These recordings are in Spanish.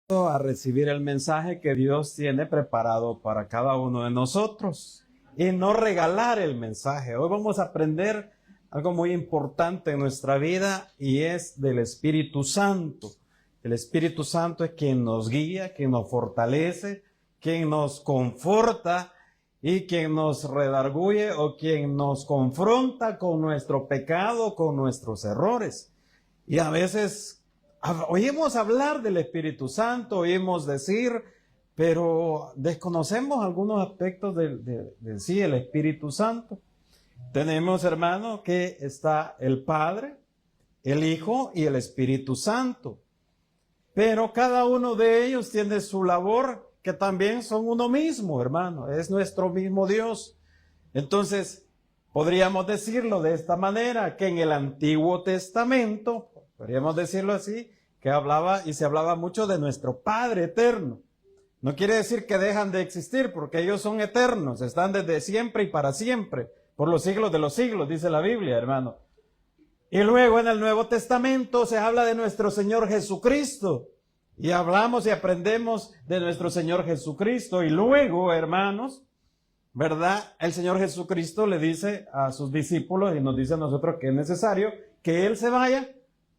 A recibir el mensaje que Dios tiene preparado para cada uno de nosotros y no regalar el mensaje. Hoy vamos a aprender algo muy importante en nuestra vida y es del Espíritu Santo. El Espíritu Santo es quien nos guía, quien nos fortalece, quien nos conforta y quien nos redarguye o quien nos confronta con nuestro pecado, con nuestros errores. Y a veces oímos hablar del Espíritu Santo, oímos decir, pero desconocemos algunos aspectos de sí, el Espíritu Santo. Tenemos, hermano, que está el Padre, el Hijo y el Espíritu Santo. Pero cada uno de ellos tiene su labor, que también son uno mismo, hermano. Es nuestro mismo Dios. Entonces, podríamos decirlo de esta manera, que en el Antiguo Testamento, podríamos decirlo así, que se hablaba mucho de nuestro Padre eterno. No quiere decir que dejan de existir, porque ellos son eternos, están desde siempre y para siempre, por los siglos de los siglos, dice la Biblia, hermano. Y luego en el Nuevo Testamento se habla de nuestro Señor Jesucristo, y hablamos y aprendemos de nuestro Señor Jesucristo, y luego, hermanos, ¿verdad? El Señor Jesucristo le dice a sus discípulos y nos dice a nosotros que es necesario que Él se vaya,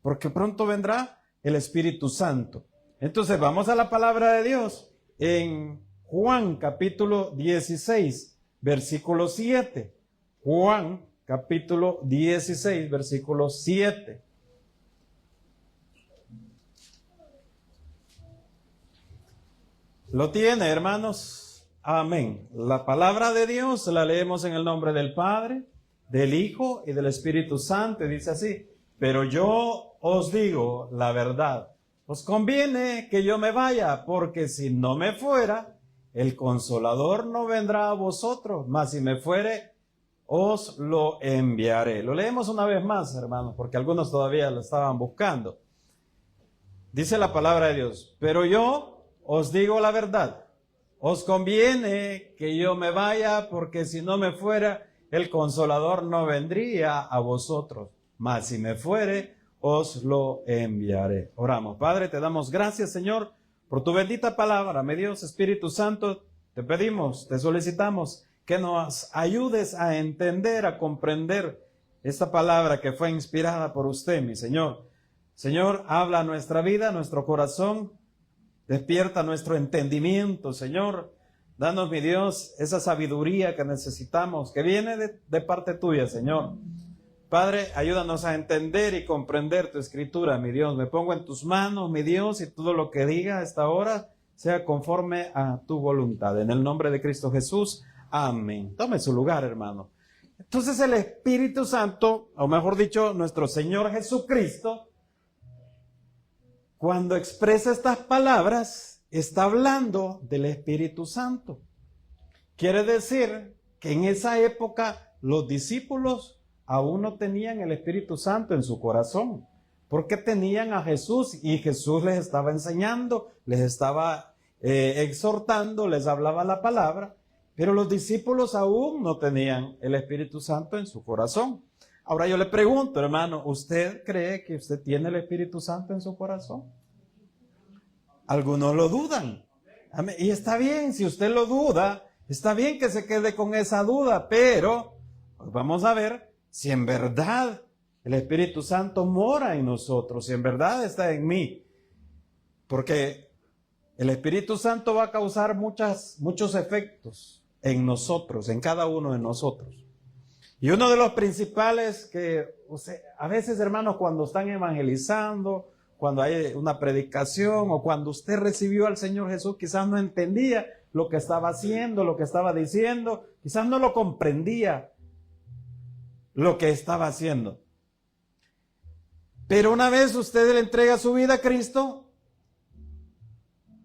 porque pronto vendrá el Espíritu Santo. Entonces vamos a la palabra de Dios en Juan capítulo 16, versículo 7. Juan capítulo 16, versículo 7. ¿Lo tiene, hermanos? Amén. La palabra de Dios la leemos en el nombre del Padre, del Hijo y del Espíritu Santo. Y dice así: pero yo os digo la verdad. Os conviene que yo me vaya, porque si no me fuera, el Consolador no vendrá a vosotros, mas si me fuere, os lo enviaré. Lo leemos una vez más, hermanos, porque algunos todavía lo estaban buscando. Dice la palabra de Dios: pero yo os digo la verdad. Os conviene que yo me vaya, porque si no me fuera, el Consolador no vendría a vosotros. Mas si me fuere, os lo enviaré. Oramos. Padre, te damos gracias, Señor, por tu bendita palabra. Mi Dios, Espíritu Santo, te pedimos, te solicitamos que nos ayudes a entender, a comprender esta palabra que fue inspirada por usted, mi Señor. Señor, habla a nuestra vida, a nuestro corazón. Despierta nuestro entendimiento, Señor. Danos, mi Dios, esa sabiduría que necesitamos, que viene de parte tuya, Señor. Padre, ayúdanos a entender y comprender tu escritura, mi Dios. Me pongo en tus manos, mi Dios, y todo lo que diga a esta hora sea conforme a tu voluntad. En el nombre de Cristo Jesús, amén. Tome su lugar, hermano. Entonces el Espíritu Santo, o mejor dicho, nuestro Señor Jesucristo, cuando expresa estas palabras, está hablando del Espíritu Santo. Quiere decir que en esa época los discípulos aún no tenían el Espíritu Santo en su corazón, porque tenían a Jesús y Jesús les estaba enseñando, les estaba exhortando, les hablaba la palabra, pero los discípulos aún no tenían el Espíritu Santo en su corazón. Ahora yo le pregunto, hermano, ¿usted cree que usted tiene el Espíritu Santo en su corazón? Algunos lo dudan. Y está bien, si usted lo duda, está bien que se quede con esa duda, pero vamos a ver si en verdad el Espíritu Santo mora en nosotros, si en verdad está en mí. Porque el Espíritu Santo va a causar muchos efectos en nosotros, en cada uno de nosotros. Y uno de los principales que, a veces, hermanos, cuando están evangelizando, cuando hay una predicación o cuando usted recibió al Señor Jesús, quizás no entendía lo que estaba haciendo, lo que estaba diciendo, quizás no lo comprendía lo que estaba haciendo. Pero una vez usted le entrega su vida a Cristo,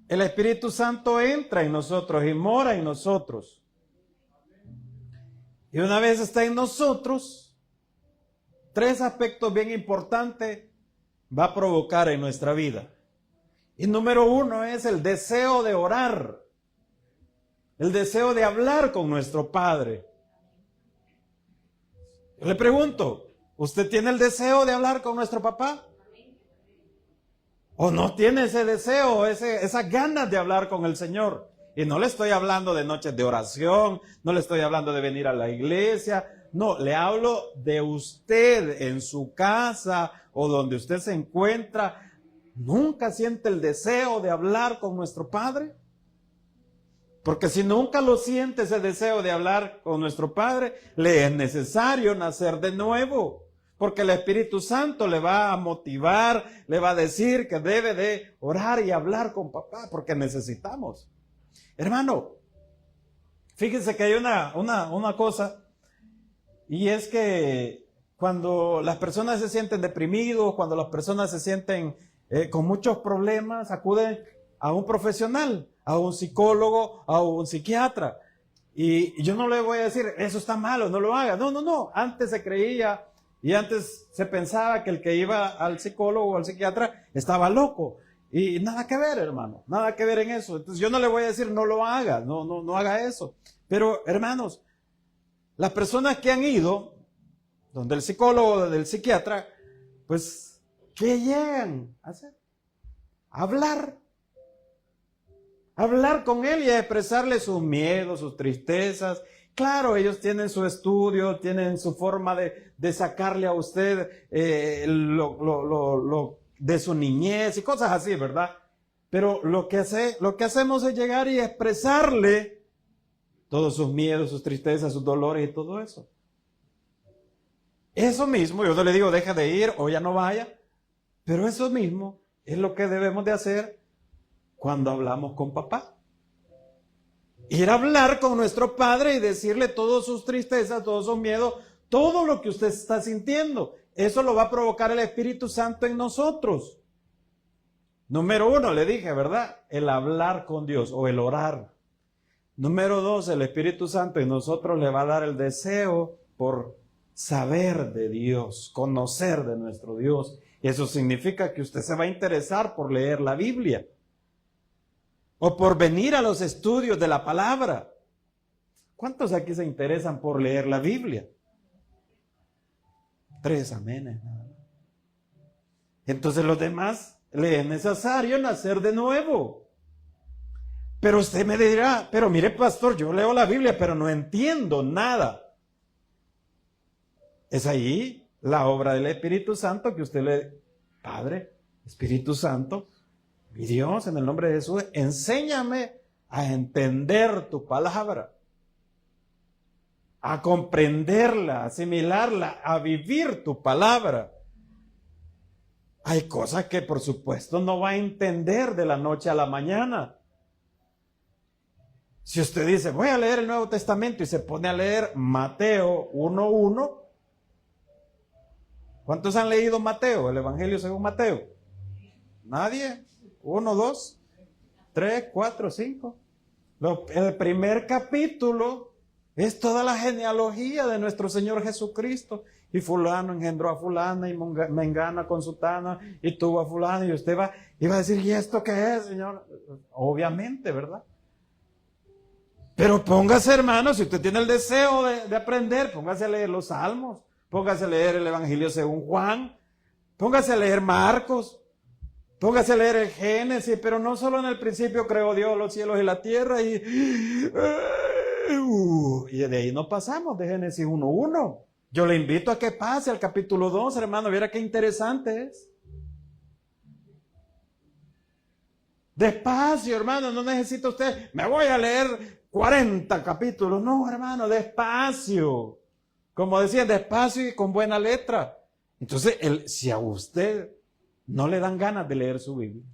el Espíritu Santo entra en nosotros y mora en nosotros. Y una vez está en nosotros, tres aspectos bien importantes va a provocar en nuestra vida. Y número uno es el deseo de orar, el deseo de hablar con nuestro Padre. Le pregunto, ¿usted tiene el deseo de hablar con nuestro papá? o no tiene ese deseo, esas ganas de hablar con el Señor. Y no le estoy hablando de noches de oración, no le estoy hablando de venir a la iglesia, no, le hablo de usted en su casa o donde usted se encuentra. ¿Nunca siente el deseo de hablar con nuestro Padre? Porque si nunca lo siente ese deseo de hablar con nuestro Padre, le es necesario nacer de nuevo. Porque el Espíritu Santo le va a motivar, le va a decir que debe de orar y hablar con papá, porque necesitamos. Hermano, fíjense que hay una cosa, y es que cuando las personas se sienten deprimidos, cuando las personas se sienten con muchos problemas, acuden a un profesional, a un psicólogo, a un psiquiatra. Y yo no le voy a decir, eso está malo, no lo haga. No. Antes se creía y antes se pensaba que el que iba al psicólogo o al psiquiatra estaba loco. Y nada que ver, hermano, nada que ver en eso. Entonces yo no le voy a decir, no lo haga, no haga eso. Pero, hermanos, las personas que han ido donde el psicólogo o del psiquiatra, pues, ¿qué llegan a hacer? Hablar con él y a expresarle sus miedos, sus tristezas. Claro, ellos tienen su estudio, tienen su forma de sacarle a usted lo de su niñez y cosas así, ¿verdad? Pero lo que hacemos es llegar y expresarle todos sus miedos, sus tristezas, sus dolores y todo eso. Eso mismo, yo no le digo deja de ir o ya no vaya, pero eso mismo es lo que debemos de hacer cuando hablamos con papá. Ir a hablar con nuestro Padre y decirle todas sus tristezas, todos sus miedos, todo lo que usted está sintiendo. Eso lo va a provocar el Espíritu Santo en nosotros. Número 1, le dije, ¿verdad? El hablar con Dios o el orar. Número 2, el Espíritu Santo en nosotros le va a dar el deseo por saber de Dios, conocer de nuestro Dios. Eso significa que usted se va a interesar por leer la Biblia o por venir a los estudios de la palabra. ¿Cuántos aquí se interesan por leer la Biblia? 3 amenes. Entonces los demás le es necesario nacer de nuevo. Pero usted me dirá, pero mire pastor, yo leo la Biblia, pero no entiendo nada. Es ahí la obra del Espíritu Santo que usted le... Padre, Espíritu Santo, mi Dios, en el nombre de Jesús, enséñame a entender tu palabra, a comprenderla, a asimilarla, a vivir tu palabra. Hay cosas que por supuesto no va a entender de la noche a la mañana. Si usted dice, voy a leer el Nuevo Testamento y se pone a leer Mateo 1:1, ¿cuántos han leído Mateo, el Evangelio según Mateo? ¿Nadie? 1, 2, 3, 4, 5. El primer capítulo es toda la genealogía de nuestro Señor Jesucristo. Y fulano engendró a fulana y mengana con sutana y tuvo a fulano. Y usted iba a decir, ¿y esto qué es, Señor? Obviamente, ¿verdad? Pero póngase, hermano, si usted tiene el deseo de aprender, póngase a leer los Salmos, póngase a leer el Evangelio según Juan, póngase a leer Marcos, póngase a leer el Génesis, pero no solo en el principio creó Dios los cielos y la tierra y de ahí no pasamos de Génesis 1:1. Yo le invito a que pase al capítulo 2, hermano, viera qué interesante es. Despacio, hermano, no necesita usted, me voy a leer 40 capítulos. No, hermano, despacio. Como decía, despacio y con buena letra. Entonces, si a usted no le dan ganas de leer su Biblia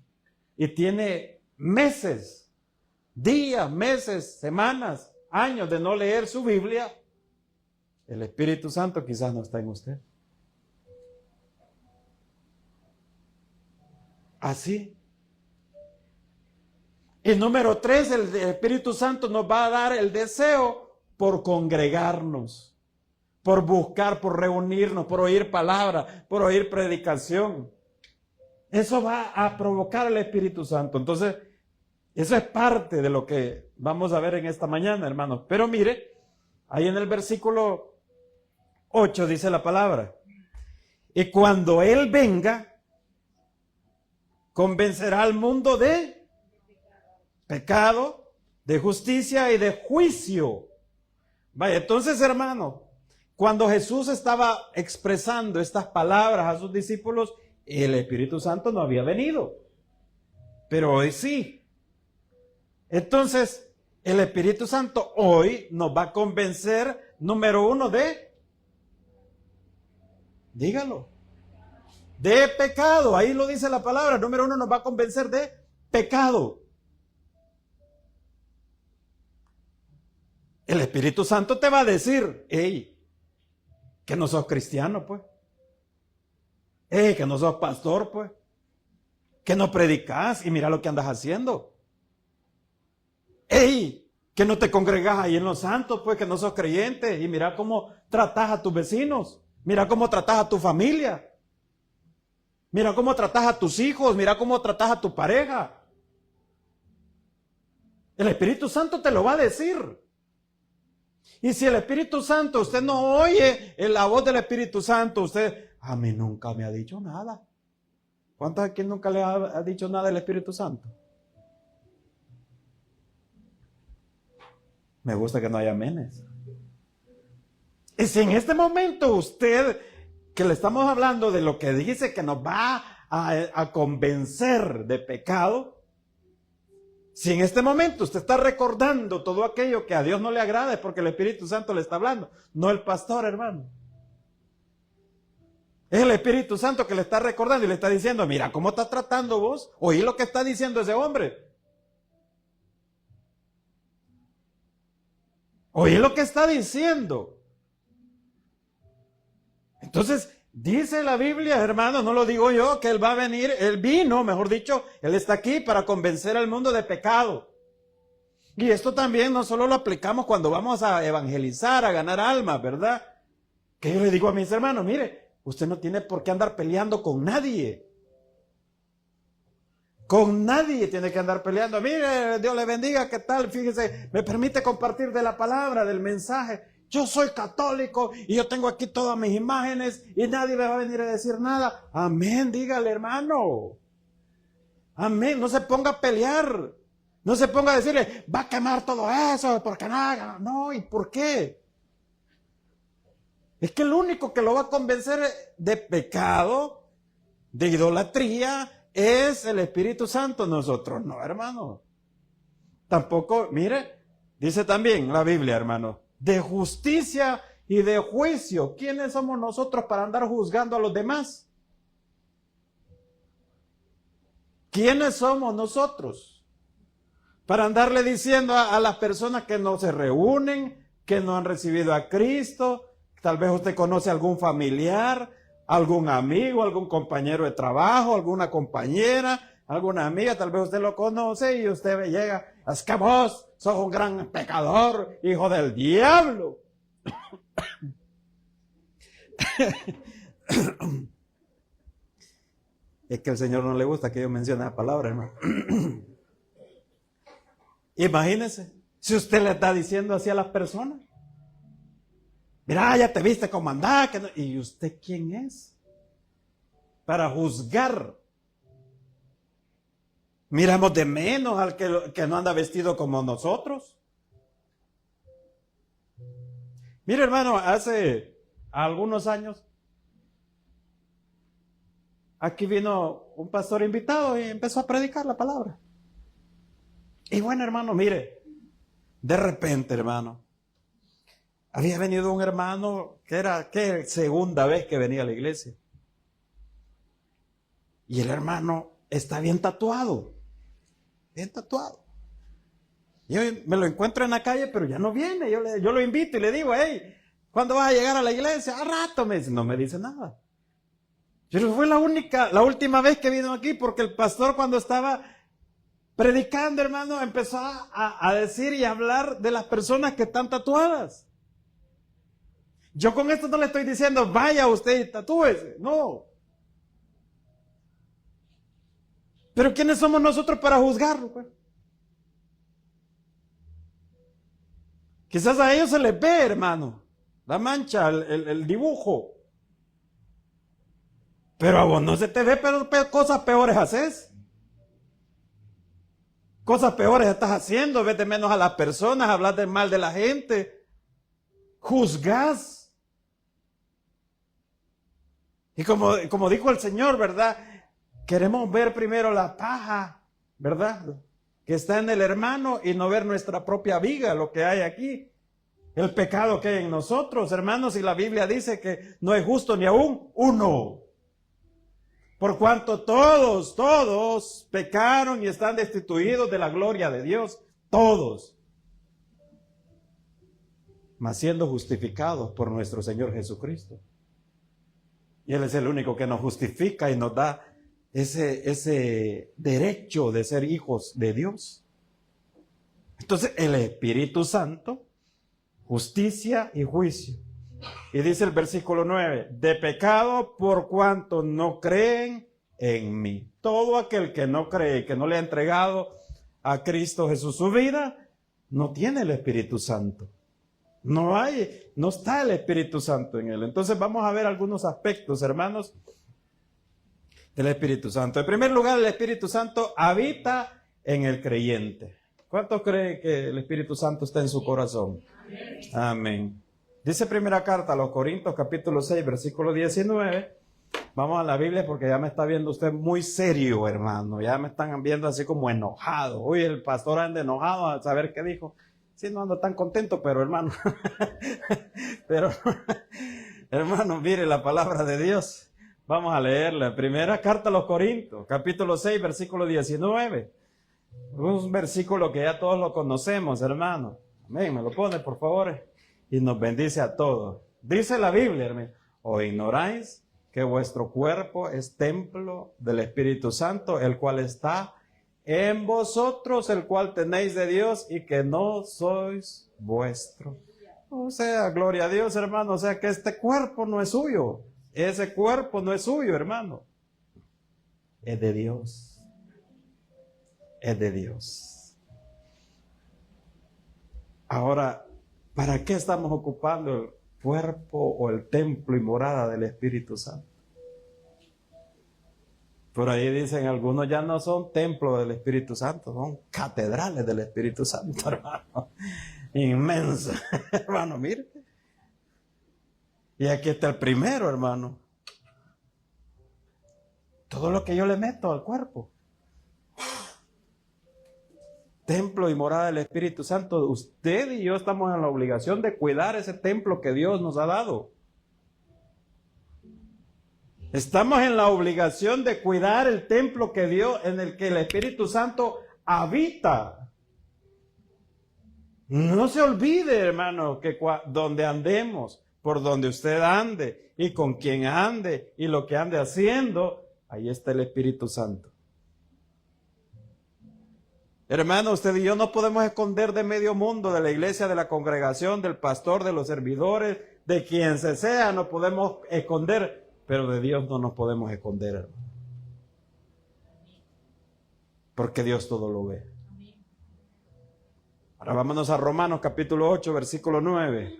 y tiene meses, días, meses, semanas, años de no leer su Biblia, el Espíritu Santo quizás no está en usted. Así. Y número 3, el Espíritu Santo nos va a dar el deseo por congregarnos, por buscar, por reunirnos, por oír palabra, por oír predicación. Eso va a provocar el Espíritu Santo. Entonces, eso es parte de lo que vamos a ver en esta mañana, hermanos. Pero mire, ahí en el versículo 8 dice la palabra. Y cuando Él venga, convencerá al mundo de pecado, de justicia y de juicio. Vaya, entonces, hermano, cuando Jesús estaba expresando estas palabras a sus discípulos, el Espíritu Santo no había venido, pero hoy sí. Entonces, el Espíritu Santo hoy nos va a convencer, número uno, dígalo, de pecado. Ahí lo dice la palabra. Número uno, nos va a convencer de pecado. El Espíritu Santo te va a decir, hey, que no sos cristiano, pues. Hey, que no sos pastor, pues. Que no predicas y mira lo que andas haciendo. Hey, que no te congregas ahí en los santos, pues, que no sos creyente y mira cómo tratas a tus vecinos. Mira cómo tratas a tu familia. Mira cómo tratas a tus hijos. Mira cómo tratas a tu pareja. El Espíritu Santo te lo va a decir. Y si el Espíritu Santo, usted no oye la voz del Espíritu Santo, usted, a mí nunca me ha dicho nada. ¿Cuántos aquí nunca le ha dicho nada el Espíritu Santo? Me gusta que no haya amenes. Y si en este momento usted, que le estamos hablando de lo que dice que nos va a convencer de pecado, si en este momento usted está recordando todo aquello que a Dios no le agrada, es porque el Espíritu Santo le está hablando, no el pastor, hermano. Es el Espíritu Santo que le está recordando y le está diciendo, mira cómo está tratando vos, oí lo que está diciendo ese hombre. Oí lo que está diciendo. Entonces, dice la Biblia, hermano, no lo digo yo, que Él va a venir, Él vino, mejor dicho, Él está aquí para convencer al mundo de pecado. Y esto también no solo lo aplicamos cuando vamos a evangelizar, a ganar almas, ¿verdad? Que yo le digo a mis hermanos, mire, usted no tiene por qué andar peleando con nadie. Con nadie tiene que andar peleando. Mire, Dios le bendiga, ¿qué tal? Fíjese, me permite compartir de la palabra, del mensaje. Yo soy católico y yo tengo aquí todas mis imágenes y nadie me va a venir a decir nada. Amén, dígale, hermano. Amén, no se ponga a pelear. No se ponga a decirle, va a quemar todo eso, porque no, no, ¿y por qué? Es que el único que lo va a convencer de pecado, de idolatría, es el Espíritu Santo. Nosotros no, hermano. Tampoco, mire, dice también la Biblia, hermano, de justicia y de juicio. ¿Quiénes somos nosotros para andar juzgando a los demás? ¿Quiénes somos nosotros para andarle diciendo a las personas que no se reúnen, que no han recibido a Cristo? Tal vez usted conoce a algún familiar, algún amigo, algún compañero de trabajo, alguna compañera, alguna amiga, tal vez usted lo conoce y usted llega, es que vos sos un gran pecador, hijo del diablo. Es que al Señor no le gusta que yo mencione la palabra, hermano. Imagínese, si usted le está diciendo así a las personas. Mira, ya te viste como andás. No. ¿Y usted quién es? Para juzgar. Miramos de menos al que no anda vestido como nosotros. Mire, hermano, hace algunos años, aquí vino un pastor invitado y empezó a predicar la palabra. Y bueno, hermano, mire, de repente, hermano, había venido un hermano que era segunda vez que venía a la iglesia. Y el hermano está bien tatuado. Bien tatuado. Yo me lo encuentro en la calle, pero ya no viene. Yo lo invito y le digo, hey, ¿cuándo vas a llegar a la iglesia? A rato, me dice. No me dice nada. Pero fue la última vez que vino aquí, porque el pastor cuando estaba predicando, hermano, empezó a decir y a hablar de las personas que están tatuadas. Yo con esto no le estoy diciendo, vaya usted y tatúese, no. Pero ¿quiénes somos nosotros para juzgarlo, pues? Quizás a ellos se les ve, hermano, la mancha, el dibujo. Pero a vos no se te ve, pero cosas peores haces. Cosas peores estás haciendo, vete menos a las personas, hablas del mal de la gente, juzgas. Y como dijo el Señor, ¿verdad? Queremos ver primero la paja, ¿verdad? Que está en el hermano y no ver nuestra propia viga, lo que hay aquí. El pecado que hay en nosotros, hermanos, y la Biblia dice que no es justo ni aún uno. Por cuanto todos pecaron y están destituidos de la gloria de Dios. Todos. Mas siendo justificados por nuestro Señor Jesucristo. Y Él es el único que nos justifica y nos da ese derecho de ser hijos de Dios. Entonces, el Espíritu Santo, justicia y juicio. Y dice el versículo 9, de pecado por cuanto no creen en mí. Todo aquel que no cree, que no le ha entregado a Cristo Jesús su vida, no tiene el Espíritu Santo. No está el Espíritu Santo en él. Entonces vamos a ver algunos aspectos, hermanos, del Espíritu Santo. En primer lugar, el Espíritu Santo habita en el creyente. ¿Cuántos creen que el Espíritu Santo está en su corazón? Amén. Amén. Dice primera carta a los Corintios, capítulo 6, versículo 19. Vamos a la Biblia porque ya me está viendo usted muy serio, hermano. Ya me están viendo así como enojado. Hoy el pastor anda enojado a saber qué dijo. Sí, no ando tan contento, pero hermano, hermano, mire la palabra de Dios. Vamos a leerla. Primera carta a los Corintios, capítulo 6, versículo 19. Un versículo que ya todos lo conocemos, hermano. Amén, me lo pone, por favor. Y nos bendice a todos. Dice la Biblia, hermano, ¿o ignoráis que vuestro cuerpo es templo del Espíritu Santo, el cual está en vosotros, el cual tenéis de Dios y que no sois vuestro? O sea, gloria a Dios, hermano. O sea, que este cuerpo no es suyo. Ese cuerpo no es suyo, hermano. Es de Dios. Es de Dios. Ahora, ¿para qué estamos ocupando el cuerpo o el templo y morada del Espíritu Santo? Por ahí dicen algunos ya no son templos del Espíritu Santo, son catedrales del Espíritu Santo, hermano. Inmenso, hermano, mire. Y aquí está el primero, hermano. Todo lo que yo le meto al cuerpo. Templo y morada del Espíritu Santo. Usted y yo estamos en la obligación de cuidar ese templo que Dios nos ha dado. Estamos en la obligación de cuidar el templo que Dios, en el que el Espíritu Santo habita. No se olvide, hermano, que donde andemos, por donde usted ande y con quien ande y lo que ande haciendo, ahí está el Espíritu Santo. Hermano, usted y yo no podemos esconder de medio mundo, de la iglesia, de la congregación, del pastor, de los servidores, de quien se sea, no podemos esconder. Pero de Dios no nos podemos esconder, hermano. Porque Dios todo lo ve. Ahora vámonos a Romanos capítulo 8, versículo 9.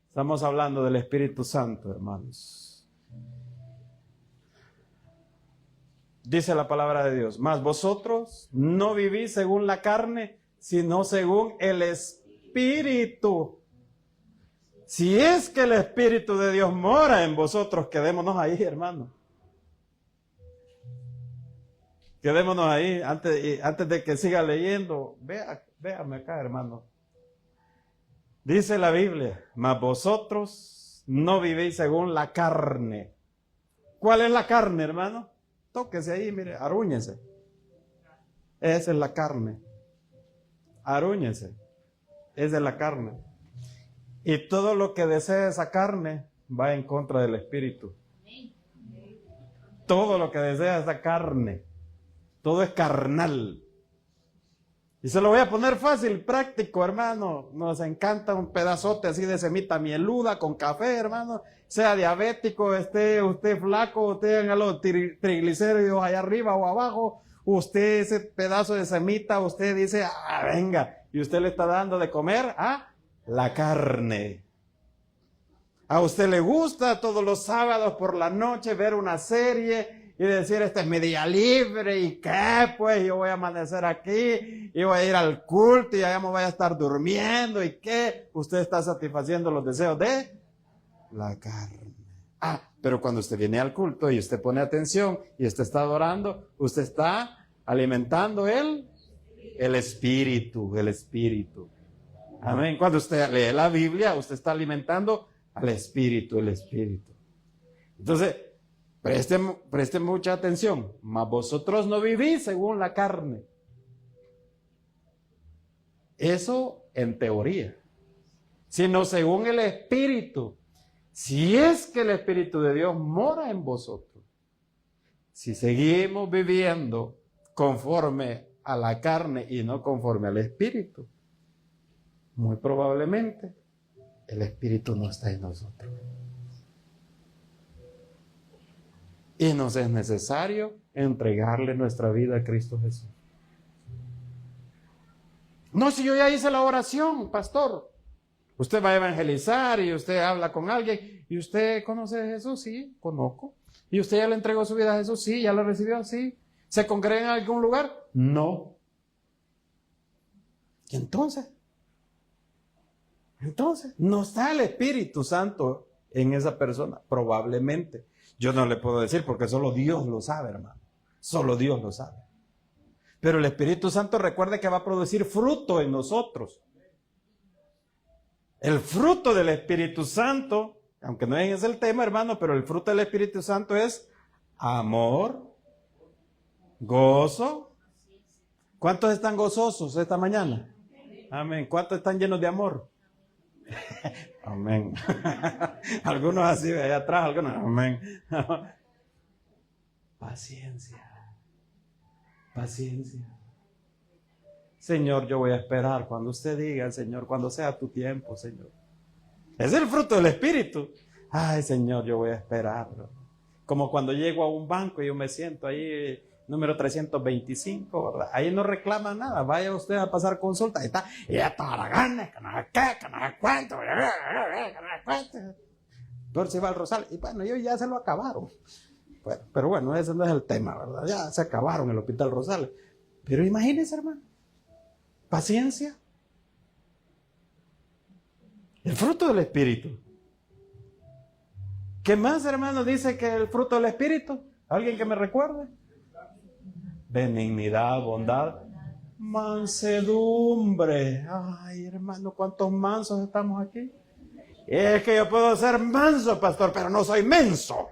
Estamos hablando del Espíritu Santo, hermanos. Dice la palabra de Dios: mas vosotros no vivís según la carne, sino según el Espíritu. Si es que el Espíritu de Dios mora en vosotros, quedémonos ahí, hermano. Quedémonos ahí, antes de que siga leyendo, véame acá, hermano. Dice la Biblia: mas vosotros no vivís según la carne. ¿Cuál es la carne, hermano? Tóquese ahí, mire, arrúñese. Esa es la carne. Arrúñese. Esa es la carne. Y todo lo que desea esa carne va en contra del Espíritu. Todo lo que desea esa carne. Todo es carnal. Y se lo voy a poner fácil, práctico, hermano. Nos encanta un pedazote así de semita mieluda con café, hermano. Sea diabético, esté usted flaco, usted tenga los triglicéridos allá arriba o abajo. Usted ese pedazo de semita, usted dice, venga. Y usted le está dando de comer a la carne. A usted le gusta todos los sábados por la noche ver una serie y decir, este es mi día libre, y qué, pues yo voy a amanecer aquí, y voy a ir al culto, y allá me voy a estar durmiendo, y qué, usted está satisfaciendo los deseos de la carne. Pero cuando usted viene al culto y usted pone atención, y usted está adorando, usted está alimentando el espíritu, el espíritu. Amén. Cuando usted lee la Biblia, usted está alimentando al espíritu, el espíritu. Entonces, preste mucha atención. Mas vosotros no vivís según la carne. Eso en teoría. Sino según el espíritu. Si es que el espíritu de Dios mora en vosotros. Si seguimos viviendo conforme a la carne y no conforme al espíritu, muy probablemente el espíritu no está en nosotros. Y nos es necesario entregarle nuestra vida a Cristo Jesús. No, si yo ya hice la oración, pastor. Usted va a evangelizar y usted habla con alguien. ¿Y usted conoce a Jesús? Sí, conozco. ¿Y usted ya le entregó su vida a Jesús? Sí, ya lo recibió, sí. ¿Se congrega en algún lugar? No. ¿Y entonces? No está el Espíritu Santo en esa persona, probablemente. Yo no le puedo decir porque solo Dios lo sabe, hermano. Solo Dios lo sabe. Pero el Espíritu Santo, recuerde que va a producir fruto en nosotros. El fruto del Espíritu Santo, aunque no es el tema, hermano, pero el fruto del Espíritu Santo es amor, gozo. ¿Cuántos están gozosos esta mañana? Amén. ¿Cuántos están llenos de amor? Amén. Algunos así, allá atrás, algunos, amén. Paciencia. Señor, yo voy a esperar cuando usted diga, Señor, cuando sea tu tiempo, Señor. Es el fruto del Espíritu. Ay, Señor, yo voy a esperar. Como cuando llego a un banco y yo me siento ahí, número 325, ¿verdad? Ahí no reclama nada. Vaya usted a pasar consulta. Ahí está. Y ya toda la gana, que no sé qué, que no sé cuánto. Entonces se va al rosal. Y bueno, ellos ya se lo acabaron. Bueno, pero bueno, ese no es el tema, ¿verdad? Ya se acabaron el Hospital Rosales. Pero imagínense, hermano. Paciencia. El fruto del Espíritu. ¿Qué más, hermano, dice que el fruto del Espíritu? ¿Alguien que me recuerde? Benignidad, bondad, mansedumbre. Ay, hermano, ¿cuántos mansos estamos aquí? Es que yo puedo ser manso, pastor, pero no soy menso.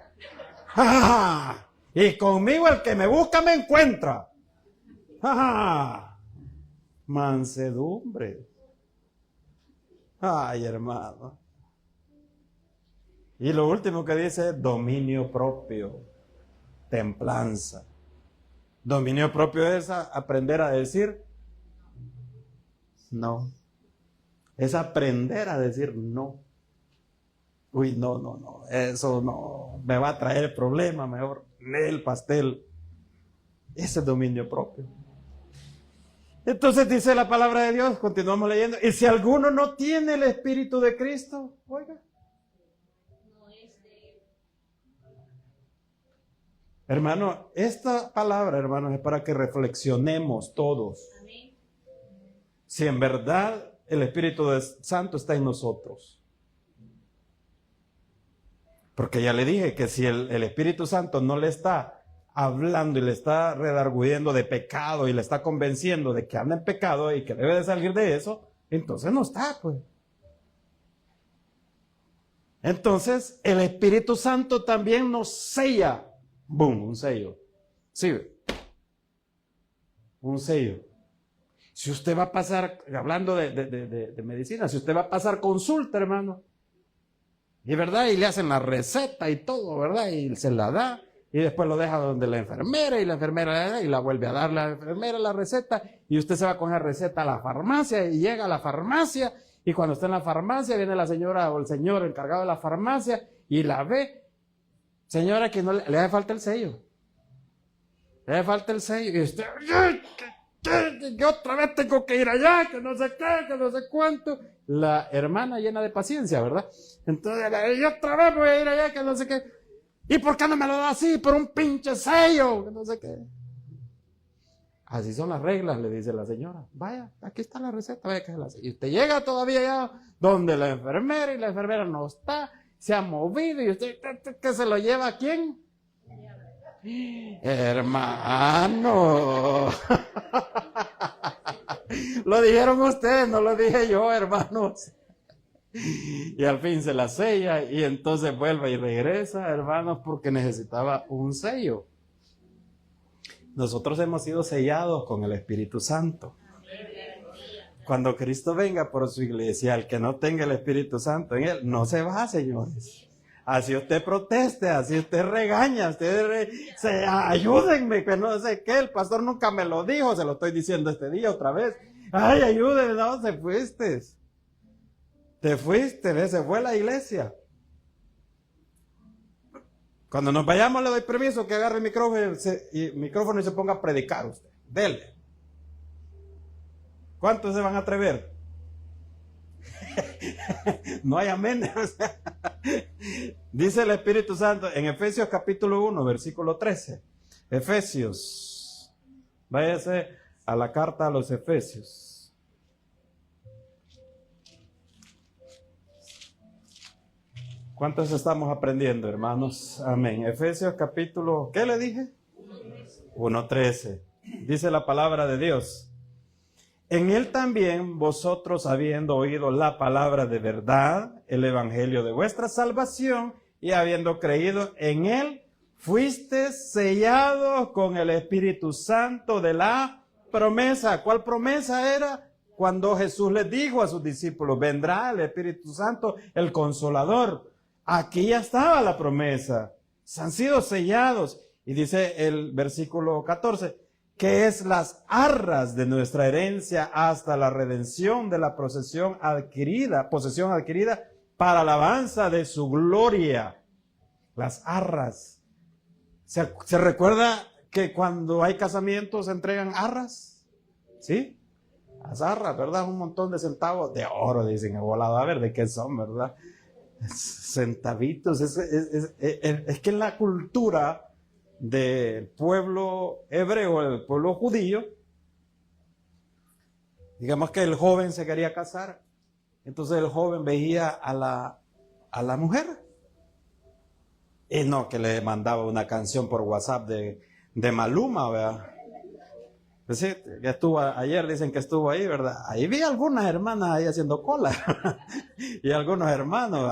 Y conmigo el que me busca me encuentra. Mansedumbre. Ay, hermano. Y lo último que dice, dominio propio, templanza. Dominio propio es aprender a decir no. Es aprender a decir no. Uy, no, eso no, me va a traer problemas, mejor el pastel. Ese es dominio propio. Entonces dice la palabra de Dios, continuamos leyendo, y si alguno no tiene el Espíritu de Cristo, oiga. Hermano, esta palabra, hermanos, es para que reflexionemos todos. Si en verdad el Espíritu Santo está en nosotros. Porque ya le dije que si el Espíritu Santo no le está hablando y le está redarguyendo de pecado y le está convenciendo de que anda en pecado y que debe de salir de eso, entonces no está, pues. Entonces, el Espíritu Santo también nos sella. ¡Bum! Un sello. Sí. Un sello. Si usted va a pasar, hablando de medicina, si usted va a pasar consulta, hermano, y verdad, y le hacen la receta y todo, ¿verdad? Y se la da, y después lo deja donde la enfermera, y la enfermera le da, y la vuelve a dar la enfermera la receta, y usted se va con esa receta a la farmacia, y llega a la farmacia, y cuando está en la farmacia, viene la señora o el señor encargado de la farmacia, y la ve. Señora, que no le hace falta el sello. Le hace falta el sello. Y usted, yo otra vez tengo que ir allá, que no sé qué, que no sé cuánto. La hermana llena de paciencia, ¿verdad? Entonces, yo otra vez voy a ir allá, que no sé qué. ¿Y por qué no me lo da así? Por un pinche sello. No sé qué. Así son las reglas, le dice la señora. Vaya, aquí está la receta, vaya que se la hace. Y usted llega todavía ya donde la enfermera y la enfermera no está, se ha movido y usted, ¿qué se lo lleva a quién? Hermano. Lo dijeron ustedes, no lo dije yo, hermanos. Y al fin se la sella y entonces vuelve y regresa, hermanos, porque necesitaba un sello. Nosotros hemos sido sellados con el Espíritu Santo. Cuando Cristo venga por su iglesia, el que no tenga el Espíritu Santo en él, no se va, señores. Así usted proteste, así usted regaña, ayúdenme, que no sé qué, el pastor nunca me lo dijo, se lo estoy diciendo este día otra vez. Ay, ayúdenme, no, se fuiste. Te fuiste, se fue la iglesia. Cuando nos vayamos le doy permiso que agarre el micrófono y se ponga a predicar usted. Dele. ¿Cuántos se van a atrever? No hay amén. Dice el Espíritu Santo en Efesios capítulo 1, versículo 13. Efesios. Váyase a la carta a los Efesios. ¿Cuántos estamos aprendiendo, hermanos? Amén. Efesios capítulo, ¿qué le dije? 1:13. Dice la palabra de Dios. En él también vosotros, habiendo oído la palabra de verdad, el evangelio de vuestra salvación, y habiendo creído en él, fuisteis sellados con el Espíritu Santo de la promesa. ¿Cuál promesa era? Cuando Jesús les dijo a sus discípulos, vendrá el Espíritu Santo, el Consolador. Aquí ya estaba la promesa. Se han sido sellados. Y dice el versículo 14, que es las arras de nuestra herencia hasta la redención de la posesión adquirida para alabanza de su gloria. Las arras. ¿Se recuerda que cuando hay casamientos se entregan arras? ¿Sí? Las arras, ¿verdad? Un montón de centavos de oro, dicen, volado. A ver de qué son, ¿verdad? Centavitos. Es que en la cultura del pueblo hebreo, el pueblo judío, digamos que el joven se quería casar, entonces el joven veía a la mujer, y no que le mandaba una canción por WhatsApp de Maluma, ¿verdad? Pues sí, que estuvo ayer, dicen que estuvo ahí, ¿verdad? Ahí vi algunas hermanas ahí haciendo cola. Y algunos hermanos,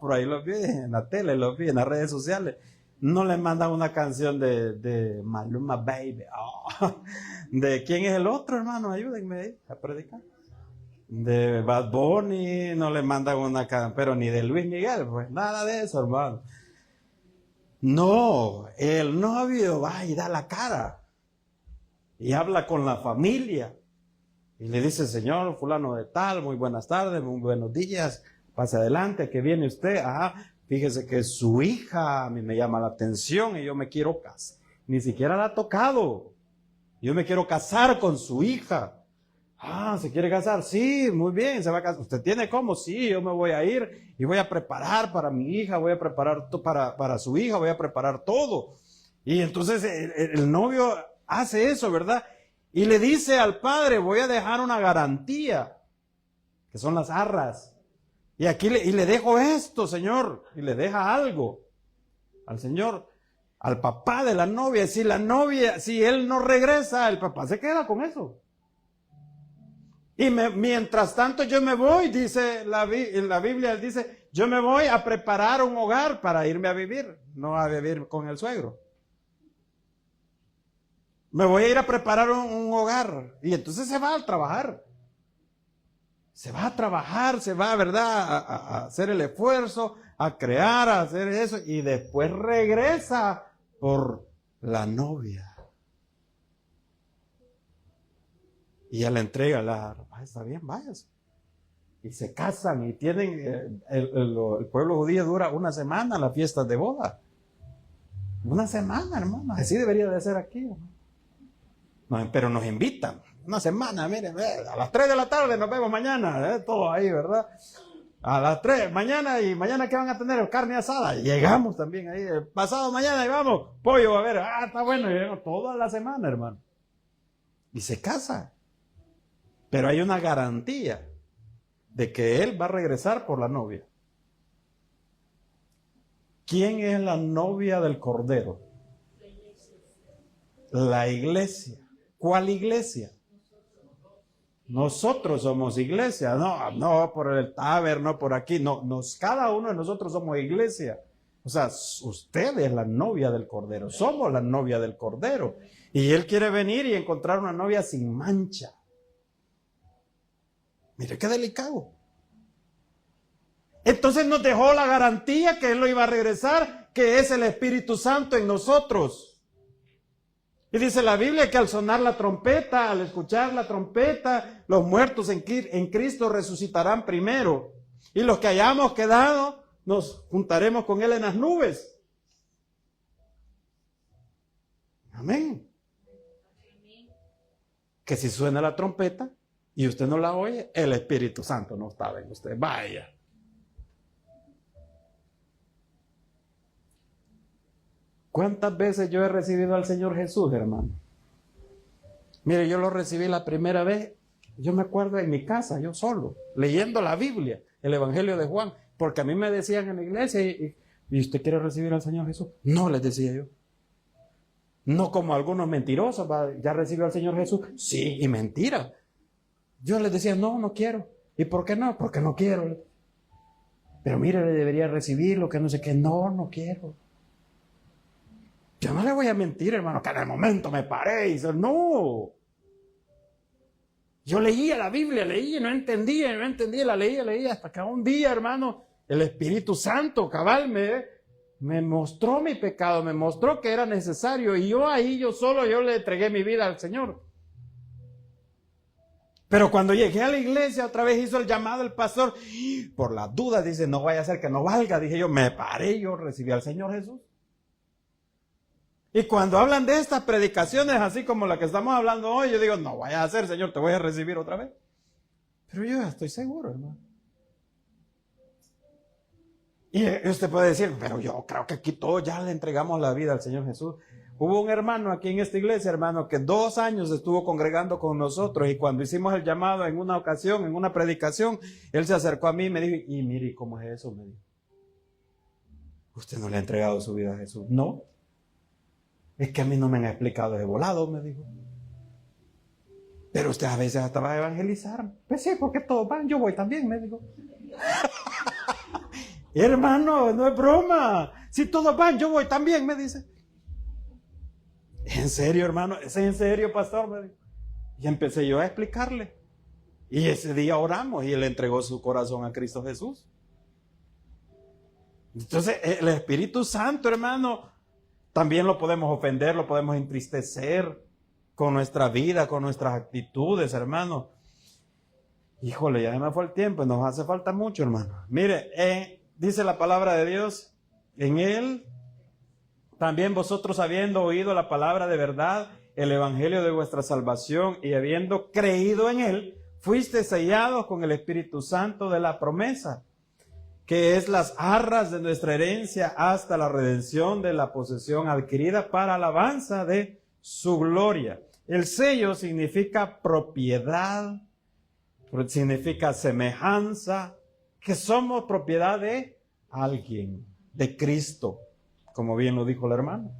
por ahí los vi en la tele, los vi en las redes sociales. No les mandan una canción de Maluma Baby. ¿De quién es el otro, hermano? Ayúdenme ahí a predicar. De Bad Bunny, no le mandan una canción, pero ni de Luis Miguel, pues nada de eso, hermano. No, el novio va y da la cara. Y habla con la familia. Y le dice, señor fulano de tal, muy buenas tardes, muy buenos días, pase adelante, que viene usted. Fíjese que su hija a mí me llama la atención y yo me quiero casar. Ni siquiera la ha tocado. Yo me quiero casar con su hija. ¿Se quiere casar? Sí, muy bien, se va a casar. ¿Usted tiene cómo? Sí, yo me voy a ir y voy a preparar para mi hija, voy a preparar para su hija, voy a preparar todo. Y entonces el novio hace eso, ¿verdad? Y le dice al padre, voy a dejar una garantía, que son las arras. Y aquí le dejo esto, señor, y le deja algo al señor, al papá de la novia. Si él no regresa, el papá se queda con eso. Y mientras tanto yo me voy, dice en la Biblia, dice, yo me voy a preparar un hogar para irme a vivir, no a vivir con el suegro. Me voy a ir a preparar un hogar. Y entonces se va a trabajar. Se va a trabajar, se va, ¿verdad? A hacer el esfuerzo, a crear, a hacer eso. Y después regresa por la novia. Y ella le entrega está bien, váyase. Y se casan y tienen, el pueblo judío dura una semana las fiestas de boda. Una semana, hermano. Así debería de ser aquí, hermano. No, pero nos invitan. Una semana, miren, a las 3 de la tarde nos vemos mañana, todo ahí, ¿verdad? A las 3, mañana, y mañana que van a tener carne asada. Y llegamos también ahí, pasado mañana y vamos, pollo, a ver, está bueno, y llegamos toda la semana, hermano. Y se casa. Pero hay una garantía de que él va a regresar por la novia. ¿Quién es la novia del Cordero? La iglesia. ¿Cuál iglesia? Nosotros somos iglesia. No por el taber, no por aquí. No, cada uno de nosotros somos iglesia. O sea, usted es la novia del Cordero. Somos la novia del Cordero. Y él quiere venir y encontrar una novia sin mancha. Mire qué delicado. Entonces nos dejó la garantía que él lo iba a regresar, que es el Espíritu Santo en nosotros. Y dice la Biblia que al sonar la trompeta, al escuchar la trompeta, los muertos en Cristo resucitarán primero. Y los que hayamos quedado, nos juntaremos con él en las nubes. Amén. Que si suena la trompeta y usted no la oye, el Espíritu Santo no estaba en usted. Vaya. ¿Cuántas veces yo he recibido al Señor Jesús, hermano? Mire, yo lo recibí la primera vez, yo me acuerdo en mi casa, yo solo, leyendo la Biblia, el Evangelio de Juan, porque a mí me decían en la iglesia, ¿y usted quiere recibir al Señor Jesús? No, les decía yo. No como algunos mentirosos, ¿ya recibió al Señor Jesús? Sí, y mentira. Yo les decía, no quiero. ¿Y por qué no? Porque no quiero. Pero mire, le debería recibirlo, que no sé qué. No quiero. Yo no le voy a mentir, hermano, que en el momento me paré y dije, no. Yo leía la Biblia, no entendía, la leía, hasta que un día, hermano, el Espíritu Santo, cabal, me mostró mi pecado, me mostró que era necesario, y yo le entregué mi vida al Señor. Pero cuando llegué a la iglesia, otra vez hizo el llamado el pastor, por las dudas, dice, no vaya a ser que no valga, dije yo, me paré, yo recibí al Señor Jesús. Y cuando hablan de estas predicaciones, así como la que estamos hablando hoy, yo digo, no vaya a hacer, Señor, te voy a recibir otra vez. Pero yo ya estoy seguro, hermano. Y usted puede decir, pero yo creo que aquí todos ya le entregamos la vida al Señor Jesús. Hubo un hermano aquí en esta iglesia, hermano, que 2 años estuvo congregando con nosotros, y cuando hicimos el llamado en una ocasión, en una predicación, él se acercó a mí y me dijo, y mire, ¿cómo es eso? Me dijo, ¿usted no le ha entregado su vida a Jesús? No. Es que a mí no me han explicado de volado, me dijo. Pero usted a veces hasta va a evangelizar. Pues sí, porque todos van, yo voy también, me dijo. Hermano, no es broma. Si todos van, yo voy también, me dice. ¿En serio, hermano? ¿Es en serio, pastor? Me dijo. Y empecé yo a explicarle. Y ese día oramos y él entregó su corazón a Cristo Jesús. Entonces, el Espíritu Santo, hermano, también lo podemos ofender, lo podemos entristecer con nuestra vida, con nuestras actitudes, hermano. Híjole, ya me fue el tiempo, nos hace falta mucho, hermano. Mire, dice la palabra de Dios, en él también vosotros, habiendo oído la palabra de verdad, el evangelio de vuestra salvación, y habiendo creído en él, fuisteis sellados con el Espíritu Santo de la promesa, que es las arras de nuestra herencia hasta la redención de la posesión adquirida para alabanza de su gloria. El sello significa propiedad, significa semejanza, que somos propiedad de alguien, de Cristo, como bien lo dijo el hermano.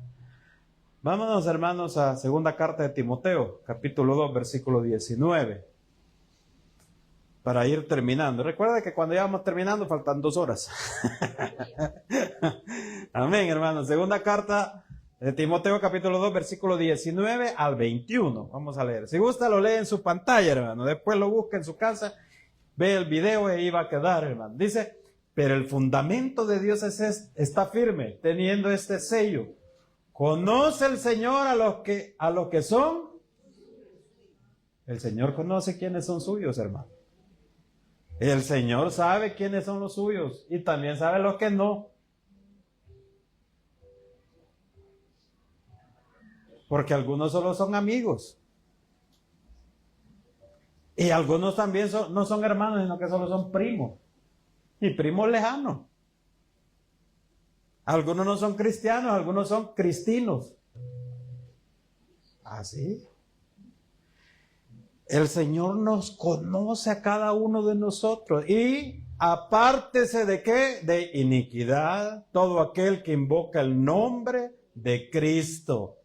Vámonos, hermanos, a segunda carta de Timoteo, capítulo 2, versículo 19. Para ir terminando. Recuerda que cuando ya vamos terminando faltan 2 horas. Amén, hermanos. Segunda carta de Timoteo, capítulo 2, versículo 19 al 21. Vamos a leer. Si gusta, lo lee en su pantalla, hermano. Después lo busca en su casa, ve el video y ahí va a quedar, hermano. Dice, pero el fundamento de Dios está firme, teniendo este sello. Conoce el Señor a los que son. El Señor conoce quiénes son suyos, hermano. El Señor sabe quiénes son los suyos y también sabe los que no. Porque algunos solo son amigos. Y algunos también no son hermanos, sino que solo son primos. y primos lejanos. Algunos no son cristianos, algunos son cristinos. Así. El Señor nos conoce a cada uno de nosotros. Y apártese de ¿qué? De iniquidad, todo aquel que invoca el nombre de Cristo.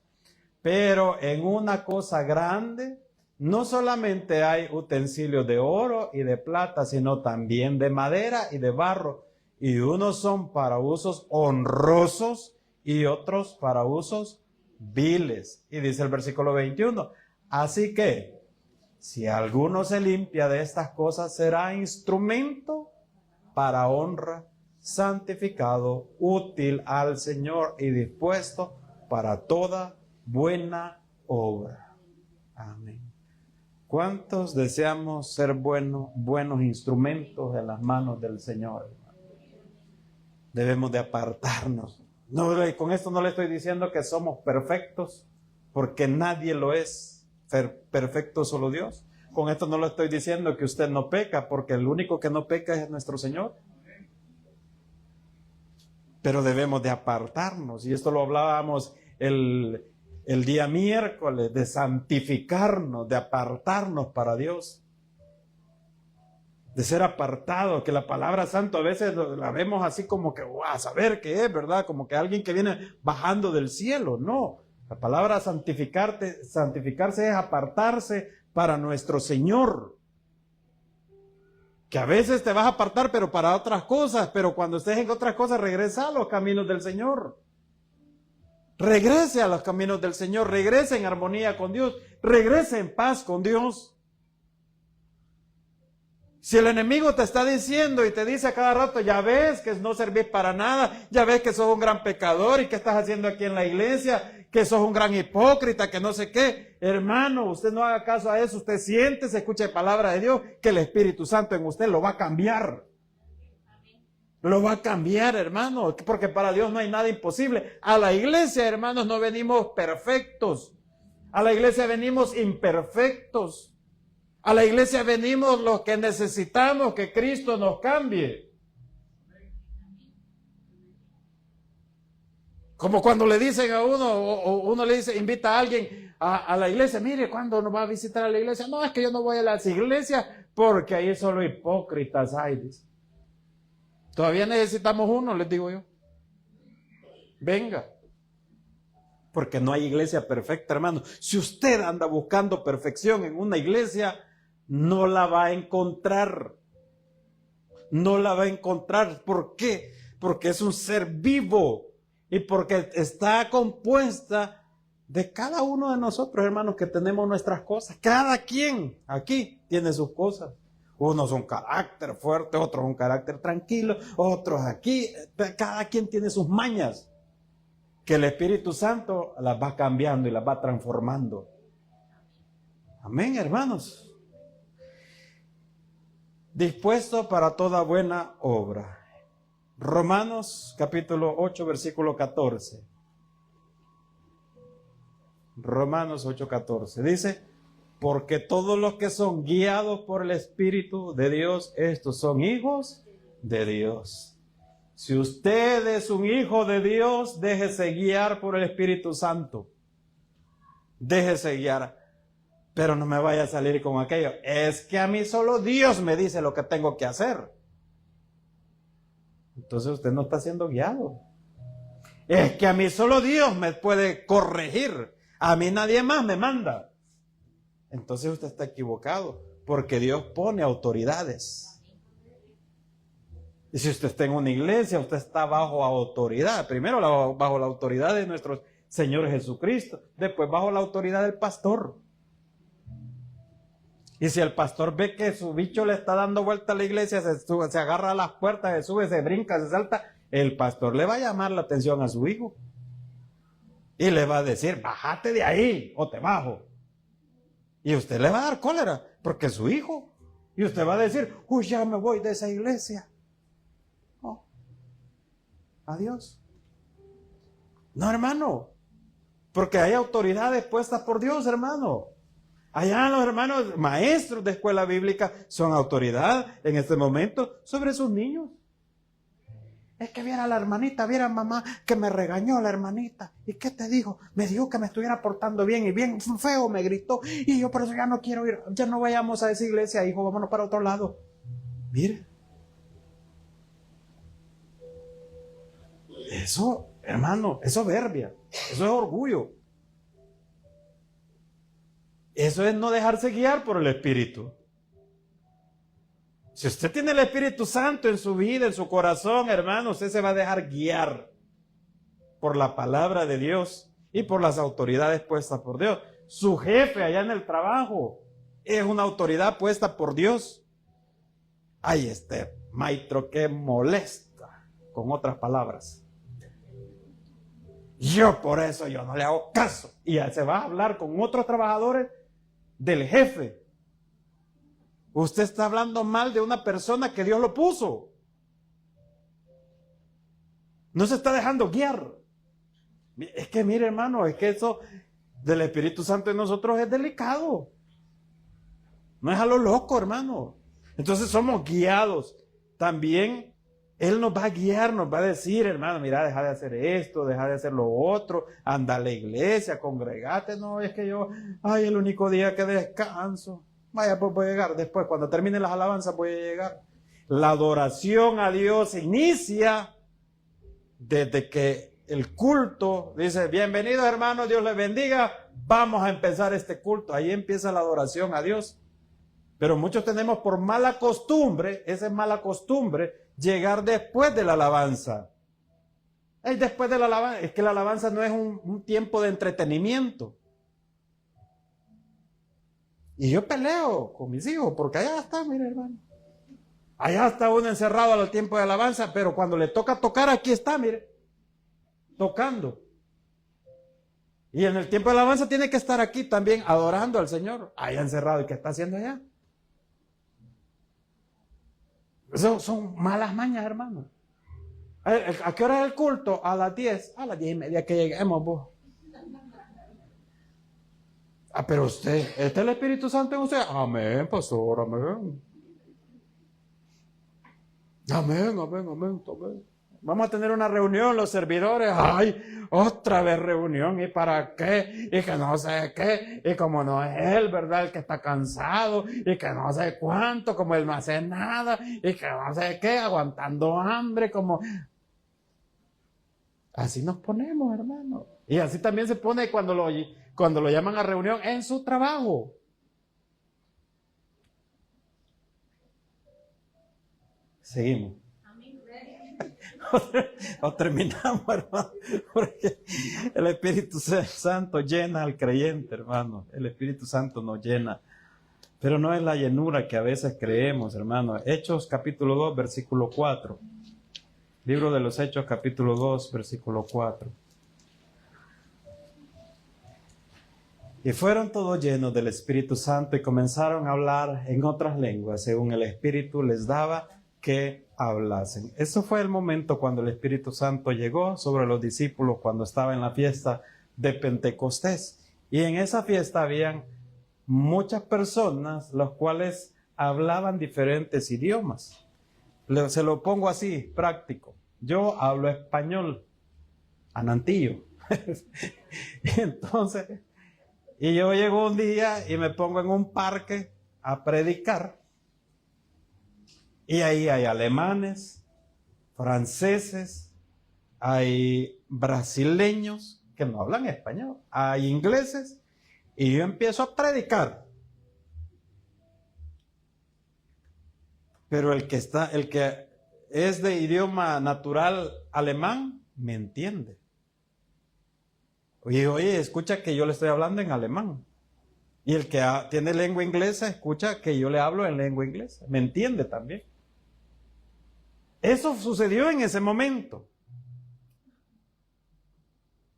Pero en una cosa grande, no solamente hay utensilios de oro y de plata, sino también de madera y de barro. Y unos son para usos honrosos y otros para usos viles. Y dice el versículo 21, así que, si alguno se limpia de estas cosas, será instrumento para honra, santificado, útil al Señor y dispuesto para toda buena obra. Amén. ¿Cuántos deseamos ser buenos instrumentos en las manos del Señor? Debemos de apartarnos. No, con esto no le estoy diciendo que somos perfectos, porque nadie lo es. Perfecto solo Dios. Con esto no le estoy diciendo que usted no peca, porque el único que no peca es nuestro Señor. Pero debemos de apartarnos, y esto lo hablábamos el día miércoles, de santificarnos, de apartarnos para Dios, de ser apartados, que la palabra santo a veces la vemos así como que, a saber qué es, ¿verdad? Como que alguien que viene bajando del cielo. No, la palabra santificarse es apartarse para nuestro Señor. Que a veces te vas a apartar, pero para otras cosas, pero cuando estés en otras cosas, regresa a los caminos del Señor. Regrese a los caminos del Señor, regrese en armonía con Dios, regrese en paz con Dios. Si el enemigo te está diciendo y te dice a cada rato, ya ves que no servís para nada, ya ves que sos un gran pecador y que estás haciendo aquí en la iglesia, que sos un gran hipócrita, que no sé qué, hermano, usted no haga caso a eso, usted siéntese, escuche la palabra de Dios, que el Espíritu Santo en usted lo va a cambiar. Lo va a cambiar, hermano, porque para Dios no hay nada imposible. A la iglesia, hermanos, no venimos perfectos. A la iglesia venimos imperfectos. A la iglesia venimos los que necesitamos que Cristo nos cambie. Como cuando le dicen a uno, o uno le dice, invita a alguien a la iglesia, mire, ¿cuándo nos va a visitar a la iglesia? No, es que yo no voy a las iglesias porque ahí solo hipócritas hay, dice. Todavía necesitamos uno, les digo yo. Venga. Porque no hay iglesia perfecta, hermano. Si usted anda buscando perfección en una iglesia, no la va a encontrar. No la va a encontrar. ¿Por qué? Porque es un ser vivo y porque está compuesta de cada uno de nosotros, hermanos, que tenemos nuestras cosas. Cada quien aquí tiene sus cosas. Unos son carácter fuerte, otros un carácter tranquilo, otros aquí. Cada quien tiene sus mañas, que el Espíritu Santo las va cambiando y las va transformando. Amén, hermanos. Dispuesto para toda buena obra. Romanos capítulo 8, versículo 14. Romanos 8, 14. Dice, porque todos los que son guiados por el Espíritu de Dios, estos son hijos de Dios. Si usted es un hijo de Dios, déjese guiar por el Espíritu Santo. Déjese guiar. Pero no me vaya a salir con aquello. Es que a mí solo Dios me dice lo que tengo que hacer. Entonces usted no está siendo guiado. Es que a mí solo Dios me puede corregir. A mí nadie más me manda. Entonces usted está equivocado. Porque Dios pone autoridades. Y si usted está en una iglesia, usted está bajo autoridad. Primero bajo la autoridad de nuestro Señor Jesucristo. Después bajo la autoridad del pastor. Y si el pastor ve que su bicho le está dando vuelta a la iglesia, se agarra a las puertas, se sube, se brinca, se salta, el pastor le va a llamar la atención a su hijo. Y le va a decir, bájate de ahí o te bajo. Y usted le va a dar cólera porque es su hijo. Y usted va a decir, uy, ya me voy de esa iglesia. No. Adiós. No, hermano. Porque hay autoridades puestas por Dios, hermano. Allá los hermanos maestros de escuela bíblica son autoridad en este momento sobre sus niños. Es que viera la hermanita, viera mamá que me regañó la hermanita. ¿Y qué te dijo? Me dijo que me estuviera portando bien y bien feo me gritó. Y yo por eso ya no quiero ir, ya no vayamos a esa iglesia, hijo, vámonos para otro lado. Mire. Eso, hermano, es soberbia. Eso es orgullo. Eso es no dejarse guiar por el Espíritu. Si usted tiene el Espíritu Santo en su vida, en su corazón, hermano, usted se va a dejar guiar por la palabra de Dios y por las autoridades puestas por Dios. Su jefe allá en el trabajo es una autoridad puesta por Dios. Ay, este maestro que molesta, con otras palabras. Yo por eso yo no le hago caso. Y ya se va a hablar con otros trabajadores del jefe. Usted está hablando mal de una persona que Dios lo puso. No se está dejando guiar. Es que mire, hermano, es que eso del Espíritu Santo en nosotros es delicado. No es a lo loco, hermano. Entonces somos guiados. También Él nos va a guiar, nos va a decir, hermano, mira, deja de hacer esto, deja de hacer lo otro, anda a la iglesia, congregate. No, es que yo, ay, el único día que descanso. Vaya, pues voy a llegar después, cuando terminen las alabanzas voy a llegar. La adoración a Dios inicia desde que el culto dice, bienvenidos hermanos, Dios les bendiga, vamos a empezar este culto. Ahí empieza la adoración a Dios. Pero muchos tenemos por mala costumbre, esa es mala costumbre, llegar después de la alabanza. Después de la alabanza, es que la alabanza no es un tiempo de entretenimiento. Y yo peleo con mis hijos, porque allá está, mire hermano. Allá está uno encerrado al tiempo de alabanza, pero cuando le toca tocar, aquí está, mire, tocando. Y en el tiempo de alabanza tiene que estar aquí también adorando al Señor. Allá encerrado, ¿y qué está haciendo allá? Eso son malas mañas, hermano. ¿A qué hora es el culto? A las 10. A las 10:30 que lleguemos, vos. Pero usted, ¿está el Espíritu Santo en usted? Amén, pastor, amén. Amén, amén, amén, amén. Vamos a tener una reunión, los servidores. Ay, otra vez reunión. ¿Y para qué? Y que no sé qué. Y como no es él, ¿verdad? El que está cansado. Y que no sé cuánto. Como él no hace nada. Y que no sé qué. Aguantando hambre. Como... Así nos ponemos, hermano. Y así también se pone cuando lo llaman a reunión en su trabajo. Seguimos. O terminamos, hermano, porque el Espíritu Santo llena al creyente, hermano. El Espíritu Santo nos llena, pero no es la llenura que a veces creemos, hermano. Hechos capítulo 2, versículo 4. Libro de los Hechos capítulo 2, versículo 4. Y fueron todos llenos del Espíritu Santo y comenzaron a hablar en otras lenguas, según el Espíritu les daba que hablasen. Eso fue el momento cuando el Espíritu Santo llegó sobre los discípulos cuando estaba en la fiesta de Pentecostés. Y en esa fiesta habían muchas personas, los cuales hablaban diferentes idiomas. Se lo pongo así, práctico. Yo hablo español, anantillo. Entonces, y yo llego un día y me pongo en un parque a predicar. Y ahí hay alemanes, franceses, hay brasileños que no hablan español, hay ingleses, y yo empiezo a predicar. Pero el que es de idioma natural alemán, me entiende. Oye, escucha que yo le estoy hablando en alemán. Y el que tiene lengua inglesa, escucha que yo le hablo en lengua inglesa. Me entiende también. Eso sucedió en ese momento.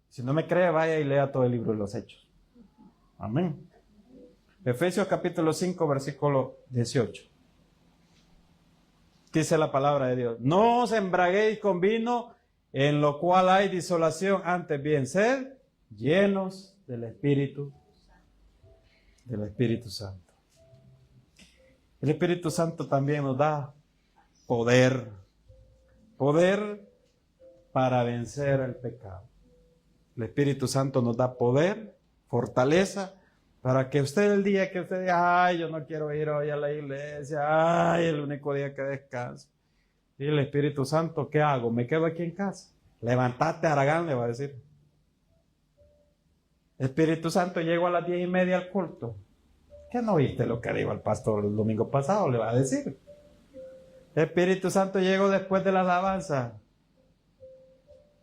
Si no me cree, vaya y lea todo el libro de los Hechos. Amén. Efesios capítulo 5, versículo 18. Dice la palabra de Dios: no os embraguéis con vino, en lo cual hay disolación, antes bien sed llenos del Espíritu Santo. El Espíritu Santo también nos da poder para vencer el pecado. El Espíritu Santo nos da poder, fortaleza, para que usted el día que usted diga, ay, yo no quiero ir hoy a la iglesia, ay, el único día que descanso. Y el Espíritu Santo, ¿qué hago? ¿Me quedo aquí en casa? Levantate, Aragán, le va a decir. Espíritu Santo, llego a las 10:30 al culto. ¿Qué no viste lo que dijo el pastor el domingo pasado? Le va a decir. Espíritu Santo, llego después de la alabanza.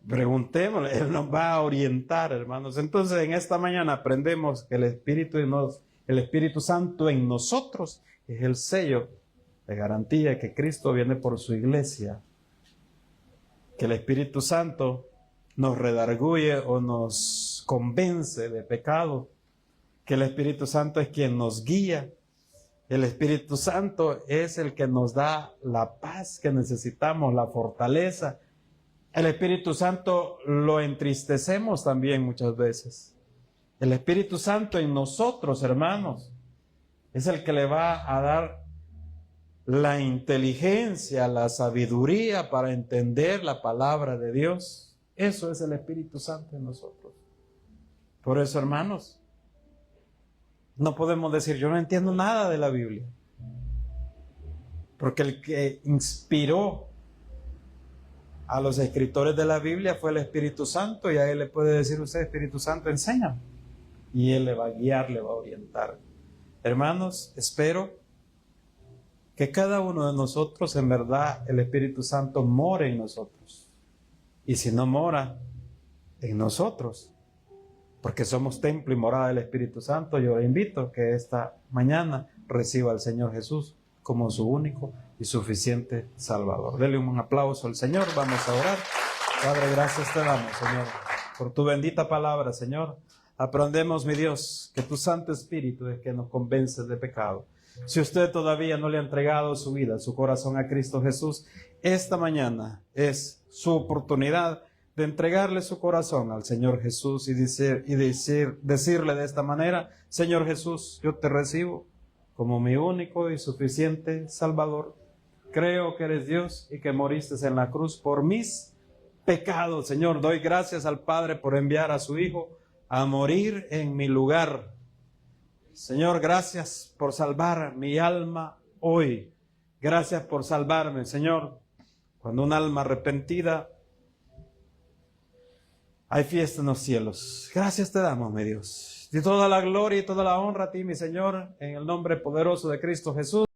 Preguntémosle, Él nos va a orientar, hermanos. Entonces, en esta mañana aprendemos que el Espíritu Santo en nosotros es el sello de garantía que Cristo viene por su iglesia. Que el Espíritu Santo nos redarguye o nos convence de pecado. Que el Espíritu Santo es quien nos guía. El Espíritu Santo es el que nos da la paz que necesitamos, la fortaleza. El Espíritu Santo lo entristecemos también muchas veces. El Espíritu Santo en nosotros, hermanos, es el que le va a dar la inteligencia, la sabiduría para entender la palabra de Dios. Eso es el Espíritu Santo en nosotros. Por eso, hermanos, no podemos decir, yo no entiendo nada de la Biblia. Porque el que inspiró a los escritores de la Biblia fue el Espíritu Santo, y a él le puede decir usted, Espíritu Santo, enséñame. Y él le va a guiar, le va a orientar. Hermanos, espero que cada uno de nosotros, en verdad, el Espíritu Santo more en nosotros. Y si no mora en nosotros, porque somos templo y morada del Espíritu Santo, yo le invito que esta mañana reciba al Señor Jesús como su único y suficiente Salvador. Dele un aplauso al Señor, vamos a orar. Padre, gracias te damos, Señor, por tu bendita palabra, Señor. Aprendemos, mi Dios, que tu Santo Espíritu es que nos convence de pecado. Si usted todavía no le ha entregado su vida, su corazón a Cristo Jesús, esta mañana es su oportunidad de entregarle su corazón al Señor Jesús y decirle de esta manera, Señor Jesús, yo te recibo como mi único y suficiente Salvador. Creo que eres Dios y que moriste en la cruz por mis pecados. Señor, doy gracias al Padre por enviar a su Hijo a morir en mi lugar. Señor, gracias por salvar mi alma hoy. Gracias por salvarme, Señor. Cuando un alma arrepentida, hay fiesta en los cielos. Gracias te damos, mi Dios. Y toda la gloria y toda la honra a ti, mi Señor, en el nombre poderoso de Cristo Jesús.